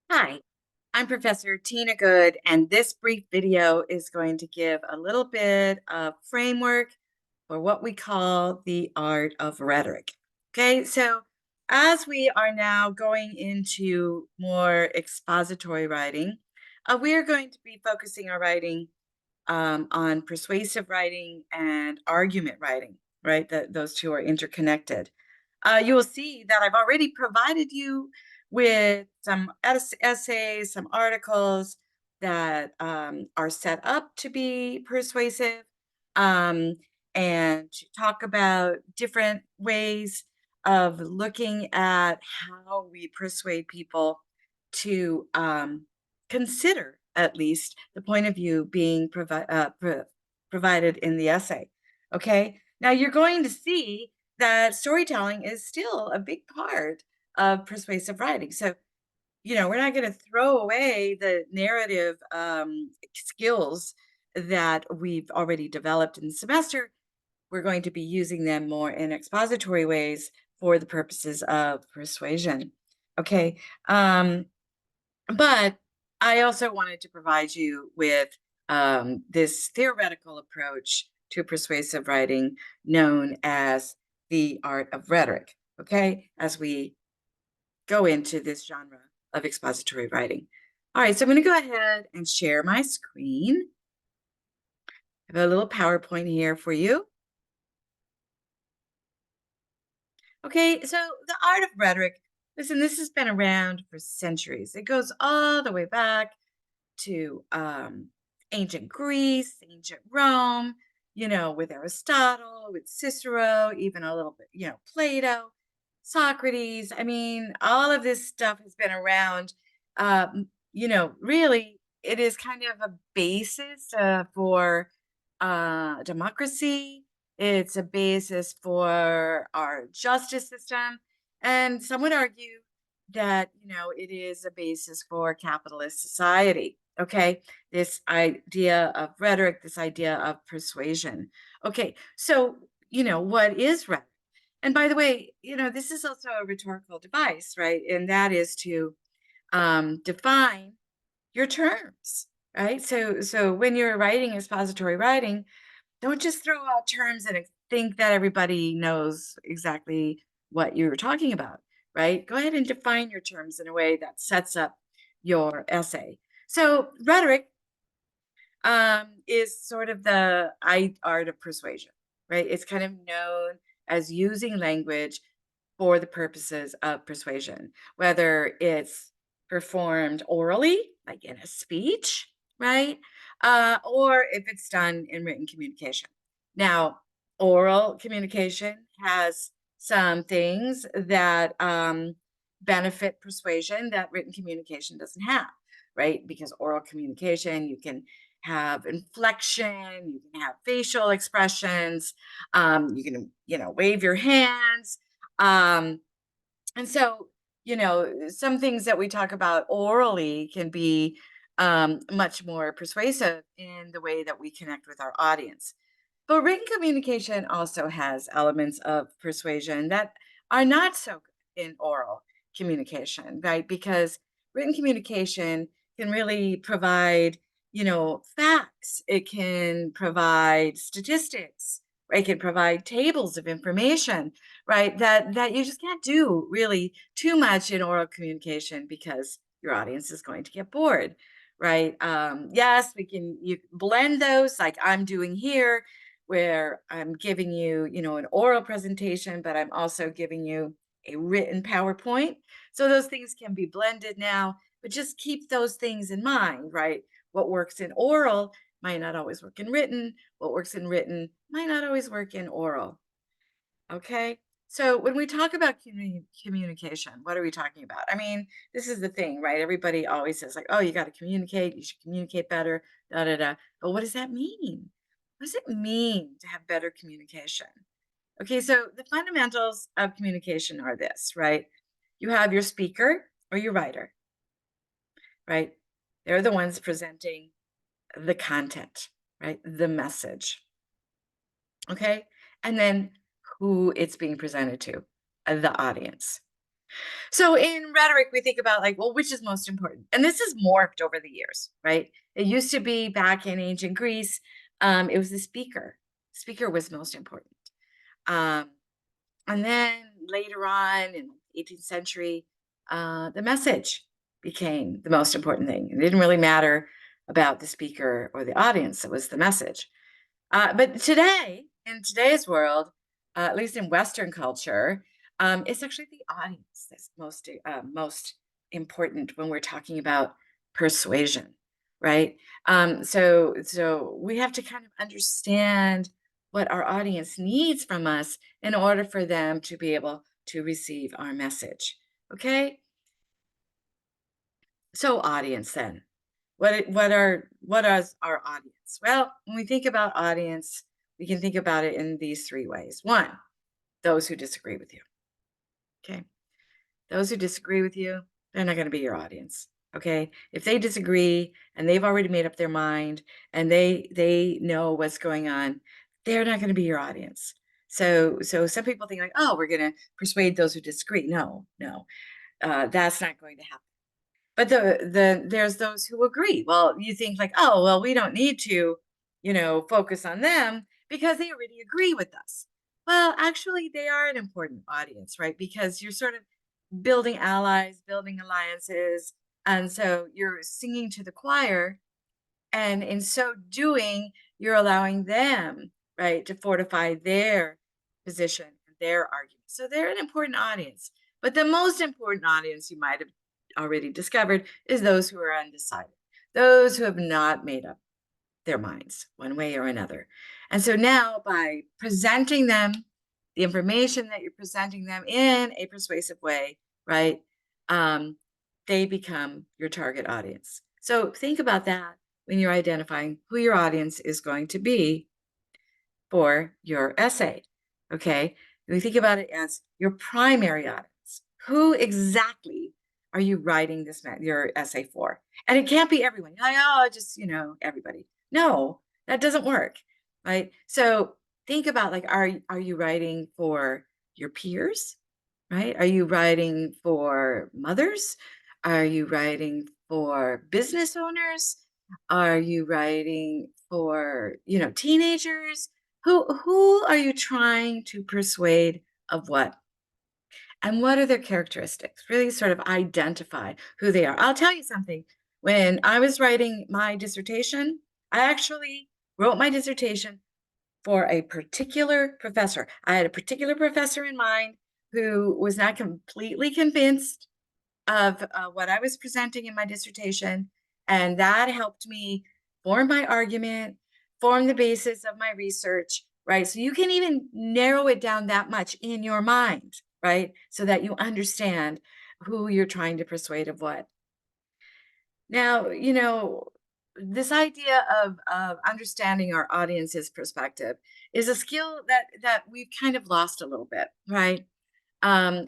Hi, I'm Professor Tina Good, and this brief video is going to give a little bit of framework for what we call the art of rhetoric. Okay, so as we are now going into more expository writing, we are going to be focusing our writing on persuasive writing and argument writing, right? Those two are interconnected. You will see that I've already provided you with some essays, some articles that are set up to be persuasive um, and to talk about different ways of looking at how we persuade people to consider at least the point of view being provided in the essay. Okay, now you're going to see that storytelling is still a big part of persuasive writing. So, we're not going to throw away the narrative skills that we've already developed in the semester. We're going to be using them more in expository ways for the purposes of persuasion. Okay. But I also wanted to provide you with this theoretical approach to persuasive writing known as the art of rhetoric, okay, as we go into this genre of expository writing. All right, so I'm going to go ahead and share my screen. I have a little PowerPoint here for you. Okay, so the art of rhetoric, listen, this has been around for centuries. It goes all the way back to ancient Greece, ancient Rome, with Aristotle, with Cicero, even a little bit, Plato, Socrates. I mean, all of this stuff has been around. Really, it is kind of a basis for democracy. It's a basis for our justice system. And some would argue that, it is a basis for capitalist society. Okay, this idea of rhetoric, this idea of persuasion. Okay, so, what is rhetoric? And by the way, this is also a rhetorical device, right? And that is to define your terms, right? So when you're writing expository writing, don't just throw out terms and think that everybody knows exactly what you're talking about, right? Go ahead and define your terms in a way that sets up your essay. So rhetoric is sort of the art of persuasion, right? It's kind of known as using language for the purposes of persuasion, whether it's performed orally, like in a speech, right? Or if it's done in written communication. Now, oral communication has some things that benefit persuasion that written communication doesn't have, right? Because oral communication, you can have inflection, you can have facial expressions, you can, wave your hands. Um, and so, some things that we talk about orally can be much more persuasive in the way that we connect with our audience. But written communication also has elements of persuasion that are not so good in oral communication, right? Because written communication can really provide, facts. It can provide statistics, right? It can provide tables of information, right? That you just can't do really too much in oral communication because your audience is going to get bored, right? Yes, you blend those like I'm doing here where I'm giving you, an oral presentation, but I'm also giving you a written PowerPoint. So those things can be blended now, but just keep those things in mind, right? What works in oral might not always work in written. What works in written might not always work in oral. Okay. So when we talk about communication, what are we talking about? I mean, this is the thing, right? Everybody always says like, oh, you got to communicate. You should communicate better, da, da, da. But what does that mean? What does it mean to have better communication? Okay. So the fundamentals of communication are this, right? You have your speaker or your writer, right? They're the ones presenting the content, right? The message. Okay. And then who it's being presented to, the audience. So in rhetoric, we think about like, well, which is most important? And this has morphed over the years, right? It used to be back in ancient Greece, it was the speaker. Speaker was most important. Um, and then later on in the 18th century, the message became the most important thing. It didn't really matter about the speaker or the audience, it was the message. But today, in today's world, at least in Western culture, it's actually the audience that's most important when we're talking about persuasion, right? So we have to kind of understand what our audience needs from us in order for them to be able to receive our message. Okay, so audience then. What is our audience? Well, when we think about audience, we can think about it in these three ways. One, those who disagree with you. Okay. Those who disagree with you, they're not going to be your audience. Okay. If they disagree and they've already made up their mind and they know what's going on, they're not going to be your audience. So some people think like, oh, we're going to persuade those who disagree. No, no, that's not going to happen. But there's those who agree. Well, you think like, oh, well, we don't need to, focus on them because they already agree with us. Well, actually, they are an important audience, right? Because you're sort of building allies, building alliances, and so you're singing to the choir, and in so doing, you're allowing them, right, to fortify their position and their argument. So they're an important audience. But the most important audience you might have already discovered is those who are undecided, those who have not made up their minds one way or another. And so now by presenting them the information that you're presenting them in a persuasive way, right? Um, they become your target audience. So think about that when you're identifying who your audience is going to be for your essay. Okay. We think about it as your primary audience. Who exactly are you writing your essay for? And it can't be everyone. You're like, oh, just, everybody. No, that doesn't work. Right. So think about like, are you writing for your peers? Right? Are you writing for mothers? Are you writing for business owners? Are you writing for, teenagers? Who are you trying to persuade of what? And what are their characteristics? Really sort of identify who they are. I'll tell you something. When I was writing my dissertation, I actually wrote my dissertation for a particular professor. I had a particular professor in mind who was not completely convinced of what I was presenting in my dissertation. And that helped me form my argument, form the basis of my research, right? So you can even narrow it down that much in your mind, right? So that you understand who you're trying to persuade of what. Now, this idea of understanding our audience's perspective is a skill that we've kind of lost a little bit, right? And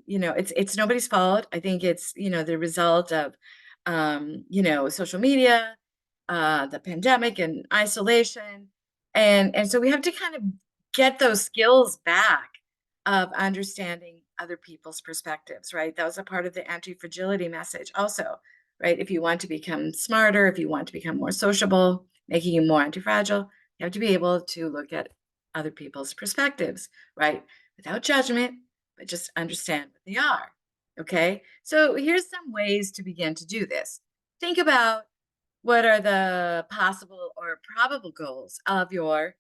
it's nobody's fault. I think it's the result of social media, the pandemic and isolation, and so we have to kind of get those skills back of understanding other people's perspectives, right? That was a part of the anti-fragility message also, right? If you want to become smarter, if you want to become more sociable, making you more anti-fragile, you have to be able to look at other people's perspectives, right? Without judgment, but just understand what they are. Okay. So here's some ways to begin to do this. Think about what are the possible or probable goals of your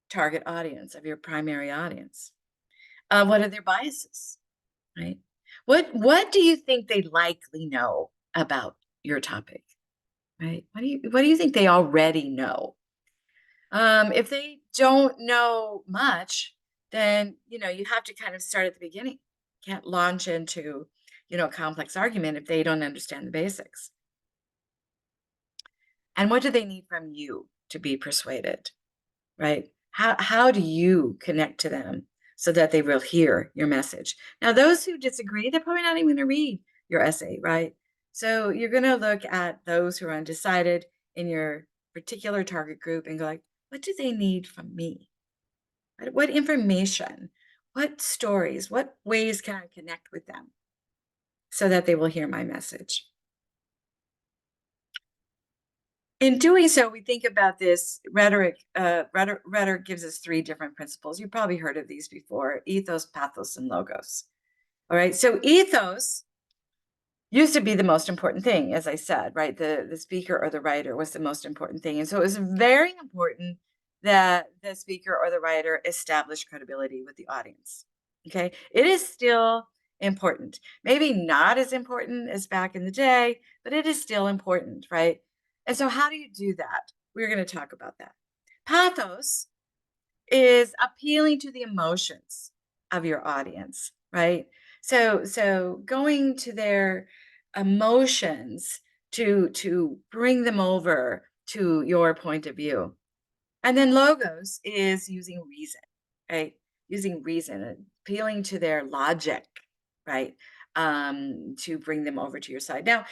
target audience, of your primary audience? What are their biases, right? What do you think they likely know about your topic, right? What do you think they already know? If they don't know much, then you have to kind of start at the beginning. Can't launch into a complex argument if they don't understand the basics. And what do they need from you to be persuaded, right? How do you connect to them so that they will hear your message? Now, those who disagree, they're probably not even going to read your essay, right? So you're going to look at those who are undecided in your particular target group and go like, what do they need from me? What information? What stories, what ways can I connect with them so that they will hear my message? In doing so, we think about this rhetoric. Rhetoric gives us three different principles. You've probably heard of these before: ethos, pathos, and logos. All right. So ethos used to be the most important thing, as I said, right? The speaker or the writer was the most important thing. And so it was very important that the speaker or the writer establish credibility with the audience. Okay. It is still important. Maybe not as important as back in the day, but it is still important, right? And so how do you do that? We're going to talk about that. Pathos is appealing to the emotions of your audience, right? So going to their emotions to bring them over to your point of view. And then logos is using reason, right? Using reason, appealing to their logic, right? To bring them over to your side. Now,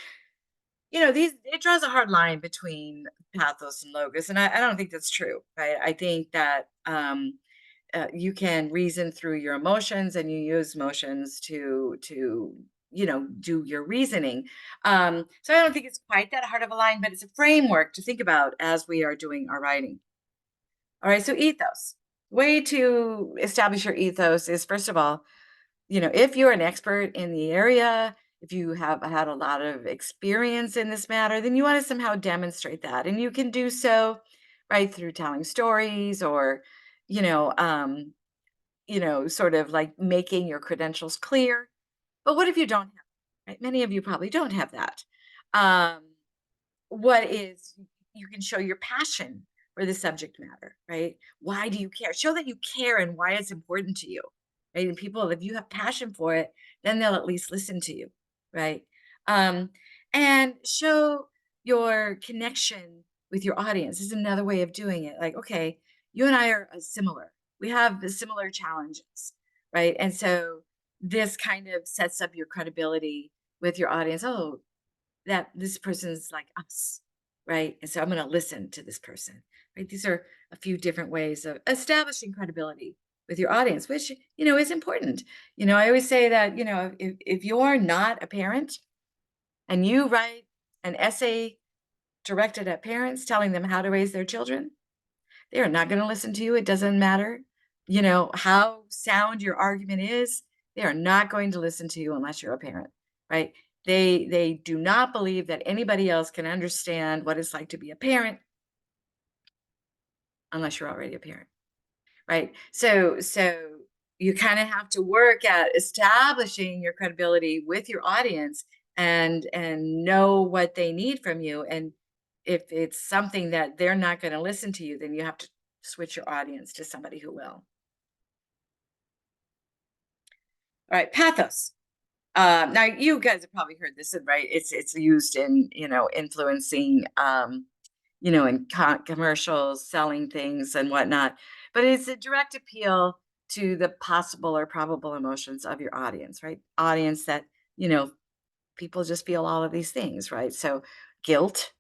these it draws a hard line between pathos and logos, and I don't think that's true, right? I think that you can reason through your emotions, and you use emotions to do your reasoning. So I don't think it's quite that hard of a line, but it's a framework to think about as we are doing our writing. All right, so ethos. Way to establish your ethos is, first of all, if you're an expert in the area, if you have had a lot of experience in this matter, then you want to somehow demonstrate that. And you can do so right through telling stories, or, you know, um, sort of like making your credentials clear. But what if you don't have, right? Many of you probably don't have that. Um, what is You can show your passion for the subject matter, right? Why do you care? Show that you care and why it's important to you, right? And people, if you have passion for it, then they'll at least listen to you, right? um, and show your connection with your audience is another way of doing it. Like, okay, you and I are similar, we have the similar challenges, right? And so this kind of sets up your credibility with your audience. Oh, that this person's like us, right? And so I'm going to listen to this person, right? These are a few different ways of establishing credibility with your audience, which, is important. I always say that, if you're not a parent and you write an essay directed at parents telling them how to raise their children, they are not going to listen to you. It doesn't matter, how sound your argument is. They are not going to listen to you unless you're a parent, right? They do not believe that anybody else can understand what it's like to be a parent unless you're already a parent, right? So you kind of have to work at establishing your credibility with your audience, and know what they need from you. And if it's something that they're not going to listen to you, then you have to switch your audience to somebody who will. All right, pathos. Now you guys have probably heard this, right? It's used in, influencing, in commercials, selling things and whatnot. But it's a direct appeal to the possible or probable emotions of your audience, right? Audience that, people just feel all of these things, right? So guilt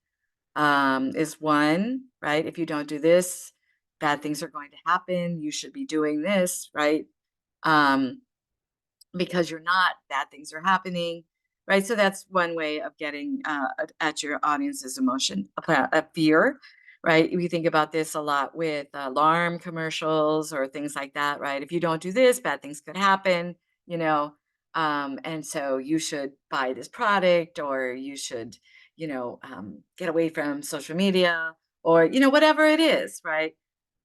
is one, right? If you don't do this, bad things are going to happen. You should be doing this, right? Um, because you're not, bad things are happening, right? So that's one way of getting at your audience's emotion. A fear, right? We think about this a lot with alarm commercials or things like that, right? If you don't do this, bad things could happen, you know and so you should buy this product, or you should, get away from social media, or whatever it is, right?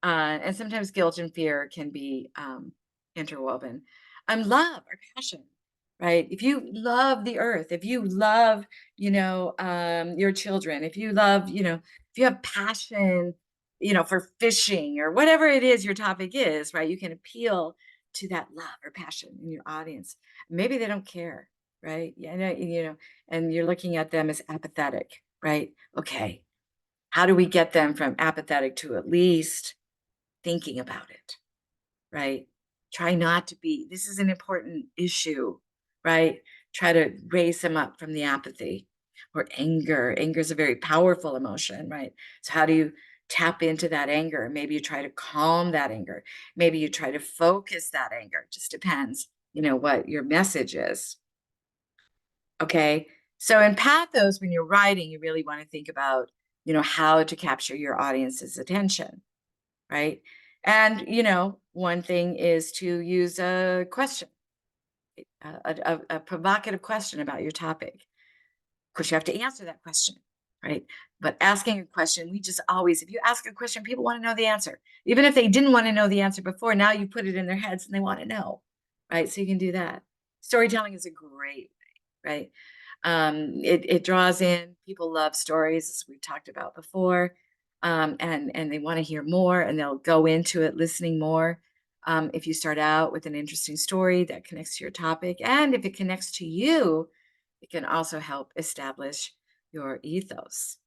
And sometimes guilt and fear can be interwoven. Love or passion, right? If you love the earth, if you love, your children, if you love, if you have passion, for fishing or whatever it is your topic is, right? You can appeal to that love or passion in your audience. Maybe they don't care, right? Yeah, and you're looking at them as apathetic, right? Okay, how do we get them from apathetic to at least thinking about it, right? Try not to be, this is an important issue, right? Try to raise them up from the apathy or anger. Anger is a very powerful emotion, right? So how do you tap into that anger. Maybe you try to calm that anger. Maybe you try to focus that anger. It just depends, what your message is. Okay. So in pathos, when you're writing, you really want to think about, how to capture your audience's attention, right? And, one thing is to use a question, a provocative question about your topic. Of course, you have to answer that question, right? But asking a question, if you ask a question, people want to know the answer. Even if they didn't want to know the answer before, now you put it in their heads and they want to know, right? So you can do that. Storytelling is a great way, right? It draws in, people love stories, as we've talked about before, and they want to hear more, and they'll go into it listening more. If you start out with an interesting story that connects to your topic, and if it connects to you, it can also help establish your ethos.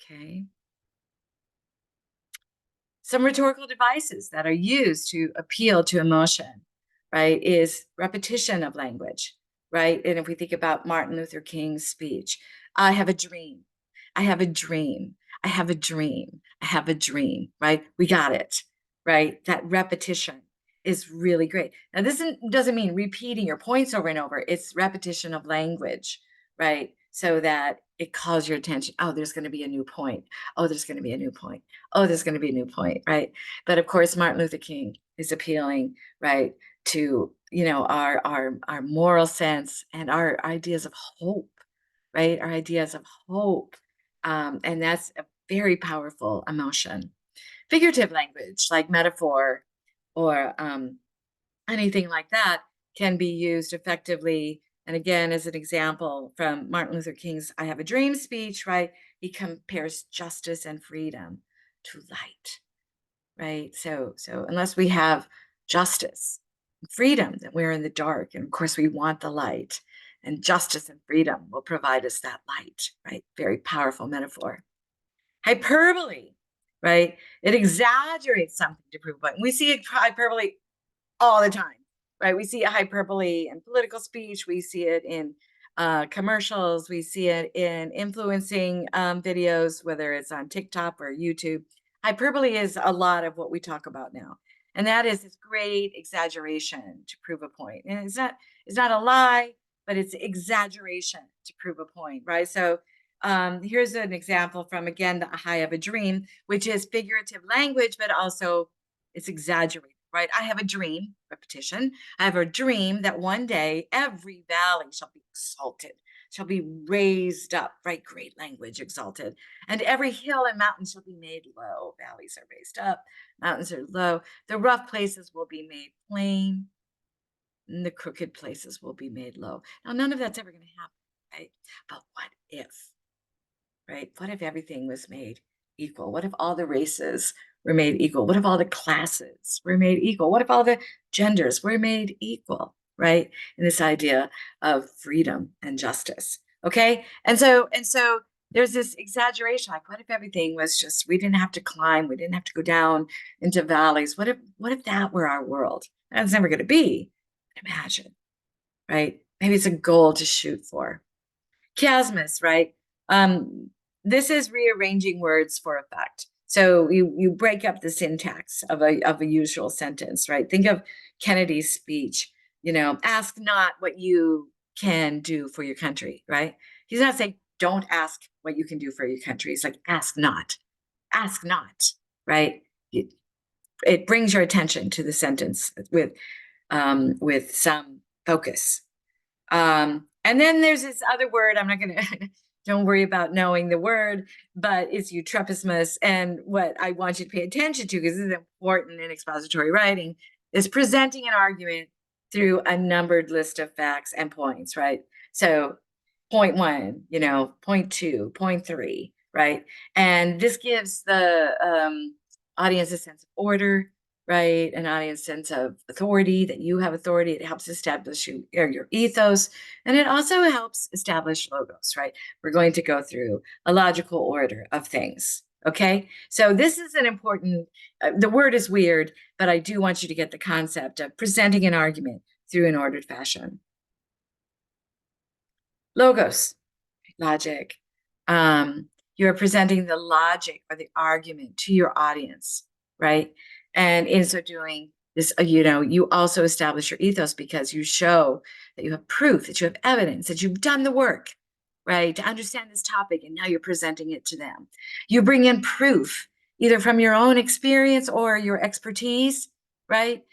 Okay. Some rhetorical devices that are used to appeal to emotion, right, is repetition of language, right? And if we think about Martin Luther King's speech, I have a dream. I have a dream. I have a dream. I have a dream, right? We got it, right? That repetition is really great. Now, this doesn't mean repeating your points over and over, it's repetition of language, right? So that it calls your attention. Oh, there's going to be a new point. Oh, there's going to be a new point. Oh, there's going to be a new point, right? But of course, Martin Luther King is appealing, right, to our moral sense and our ideas of hope, right? Our ideas of hope, and that's a very powerful emotion. Figurative language, like metaphor or anything like that, can be used effectively. And again, as an example from Martin Luther King's I Have a Dream speech, right? He compares justice and freedom to light, right? So unless we have justice, freedom, then we're in the dark. And of course, we want the light. And justice and freedom will provide us that light, right? Very powerful metaphor. Hyperbole, right? It exaggerates something to prove a point. We see hyperbole all the time, right? We see a hyperbole in political speech. We see it in commercials. We see it in influencing videos, whether it's on TikTok or YouTube. Hyperbole is a lot of what we talk about now, and that is this great exaggeration to prove a point. And it's not a lie, but it's exaggeration to prove a point, right? So here's an example from, again, the I Have a Dream, which is figurative language, but also it's exaggerated, right? I have a dream, repetition. I have a dream that one day every valley shall be exalted, shall be raised up, right? Great language, exalted. And every hill and mountain shall be made low. Valleys are raised up, mountains are low. The rough places will be made plain, and the crooked places will be made low. Now, none of that's ever going to happen, right? But what if? Right? What if everything was made equal? What if all the races were made equal? What if all the classes were made equal? What if all the genders were made equal? Right? In this idea of freedom and justice. Okay. And so there's this exaggeration. Like, what if everything was just, we didn't have to climb, we didn't have to go down into valleys? What if that were our world? That's never going to be. Imagine, right? Maybe it's a goal to shoot for. Chiasmus, right? Um, this is rearranging words for effect. So you break up the syntax of a usual sentence, right? Think of Kennedy's speech, ask not what you can do for your country, right? He's not saying don't ask what you can do for your country. He's like, ask not, right? It brings your attention to the sentence with some focus. And then there's this other word, I'm not going to, don't worry about knowing the word, but it's eutrepismus. And what I want you to pay attention to, because this is important in expository writing, is presenting an argument through a numbered list of facts and points, right? So point one, point two, point three, right? And this gives the audience a sense of order, right? An audience sense of authority, that you have authority. It helps establish your ethos, and it also helps establish logos, right? We're going to go through a logical order of things. Okay, so this is an important, the word is weird, but I do want you to get the concept of presenting an argument through an ordered fashion. Logos, logic. You're presenting the logic or the argument to your audience, right? And in so doing, this, you also establish your ethos because you show that you have proof, that you have evidence, that you've done the work, right, to understand this topic, and now you're presenting it to them. You bring in proof, either from your own experience or your expertise, right?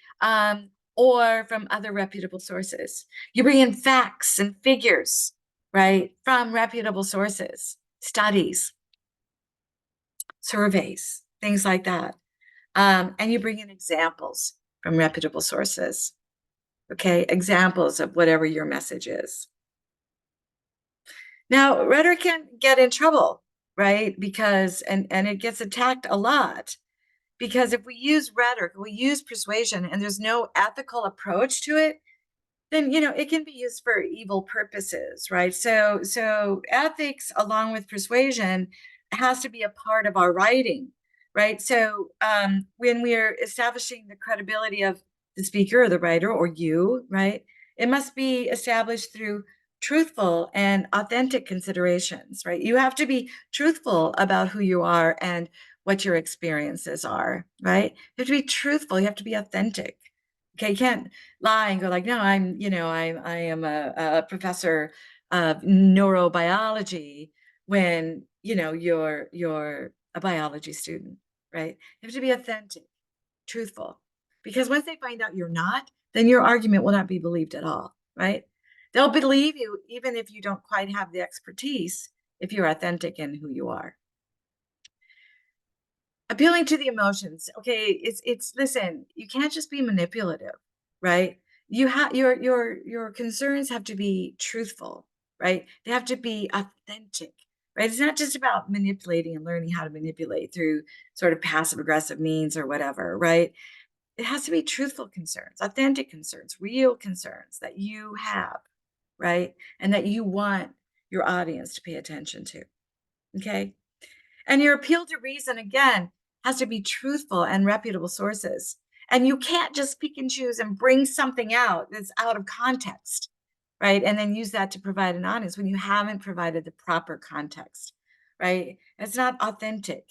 Or from other reputable sources. You bring in facts and figures, right, from reputable sources, studies, surveys, things like that. And you bring in examples from reputable sources, okay? Examples of whatever your message is. Now, rhetoric can get in trouble, right? Because, and it gets attacked a lot, because if we use rhetoric, we use persuasion, and there's no ethical approach to it, then it can be used for evil purposes, right? So ethics along with persuasion has to be a part of our writing, right? So when we're establishing the credibility of the speaker or the writer or you, right, it must be established through truthful and authentic considerations, right? You have to be truthful about who you are and what your experiences are, right? You have to be truthful, you have to be authentic. Okay, you can't lie and go like, no, I am a professor of neurobiology, when you're a biology student, right? You have to be authentic, truthful, because once they find out you're not, then your argument will not be believed at all, right? They'll believe you even if you don't quite have the expertise, if you're authentic in who you are. Appealing to the emotions. Okay, it's listen, you can't just be manipulative, right? You have your concerns have to be truthful, right? They have to be authentic, right? It's not just about manipulating and learning how to manipulate through sort of passive aggressive means or whatever, right? It has to be truthful concerns, authentic concerns, real concerns that you have, right? And that you want your audience to pay attention to. Okay? And your appeal to reason, again, has to be truthful and reputable sources. And you can't just pick and choose and bring something out that's out of context, right? And then use that to provide an audience when you haven't provided the proper context, right? It's not authentic,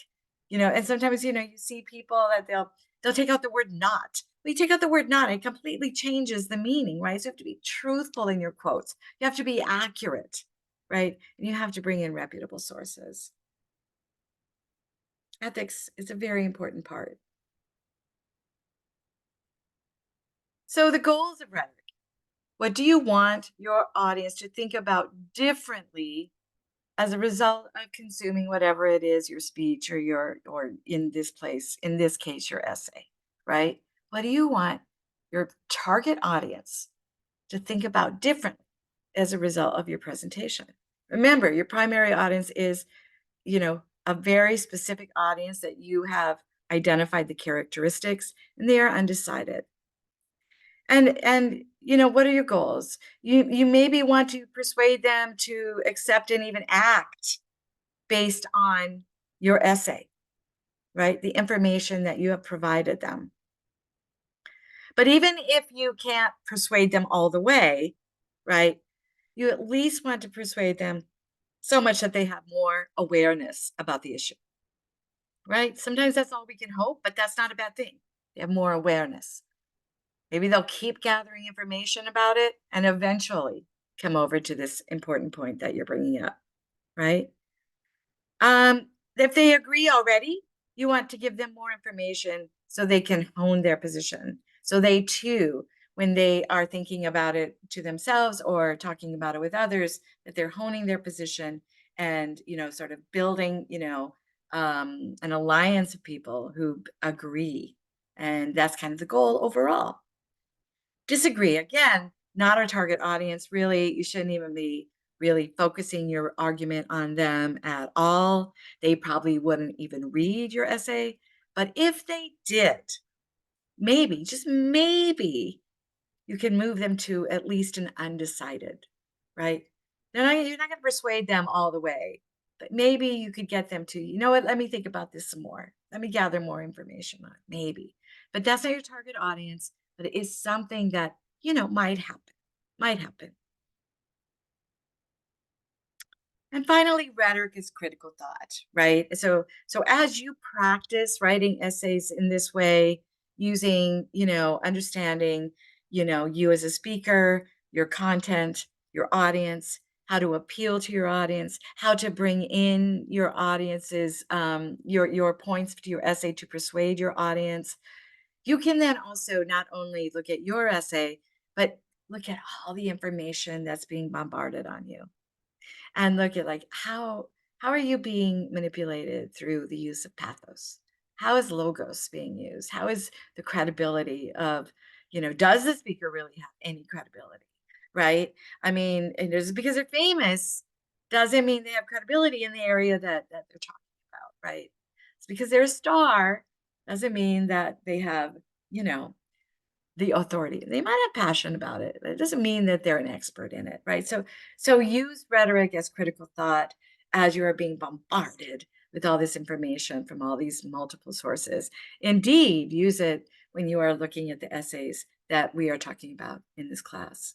And sometimes, you see people that they'll take out the word not. When you take out the word not, it completely changes the meaning, right? So you have to be truthful in your quotes. You have to be accurate, right? And you have to bring in reputable sources. Ethics is a very important part. So the goals of rhetoric. What do you want your audience to think about differently as a result of consuming whatever it is, your speech or in this case, your essay, right? What do you want your target audience to think about differently as a result of your presentation? Remember, your primary audience is a very specific audience that you have identified the characteristics, and they are undecided. And what are your goals? You maybe want to persuade them to accept and even act based on your essay, right? The information that you have provided them. But even if you can't persuade them all the way, right? You at least want to persuade them so much that they have more awareness about the issue. Right? Sometimes that's all we can hope, but that's not a bad thing. They have more awareness. Maybe they'll keep gathering information about it and eventually come over to this important point that you're bringing up, right? If they agree already, you want to give them more information so they can hone their position. So they too, when they are thinking about it to themselves or talking about it with others, that they're honing their position and, sort of building, an alliance of people who agree. And that's kind of the goal overall. Disagree, again, not our target audience. Really, you shouldn't even be really focusing your argument on them at all. They probably wouldn't even read your essay. But if they did, maybe, just maybe, you can move them to at least an undecided, right? You're not going to persuade them all the way, but maybe you could get them to, you know what, let me think about this some more. Let me gather more information on it, maybe. But that's not your target audience, but it is something that, might happen, might happen. And finally, rhetoric is critical thought, right? So as you practice writing essays in this way, using, understanding, you as a speaker, your content, your audience, how to appeal to your audience, how to bring in your audience's your points to your essay to persuade your audience. You can then also not only look at your essay, but look at all the information that's being bombarded on you and look at like how are you being manipulated through the use of pathos? How is logos being used? How is the credibility of, does the speaker really have any credibility? Right? I mean, and just because they're famous doesn't mean they have credibility in the area that they're talking about, right? It's because they're a star doesn't mean that they have, you know, the authority. They might have passion about it, but it doesn't mean that they're an expert in it, right? So use rhetoric as critical thought as you are being bombarded with all this information from all these multiple sources. Indeed, use it when you are looking at the essays that we are talking about in this class.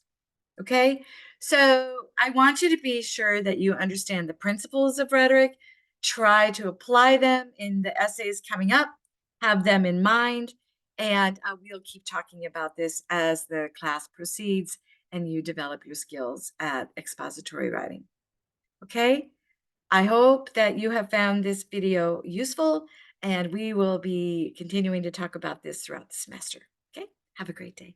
Okay, so I want you to be sure that you understand the principles of rhetoric, try to apply them in the essays coming up, have them in mind, and we'll keep talking about this as the class proceeds and you develop your skills at expository writing. Okay, I hope that you have found this video useful, and we will be continuing to talk about this throughout the semester. Okay, have a great day.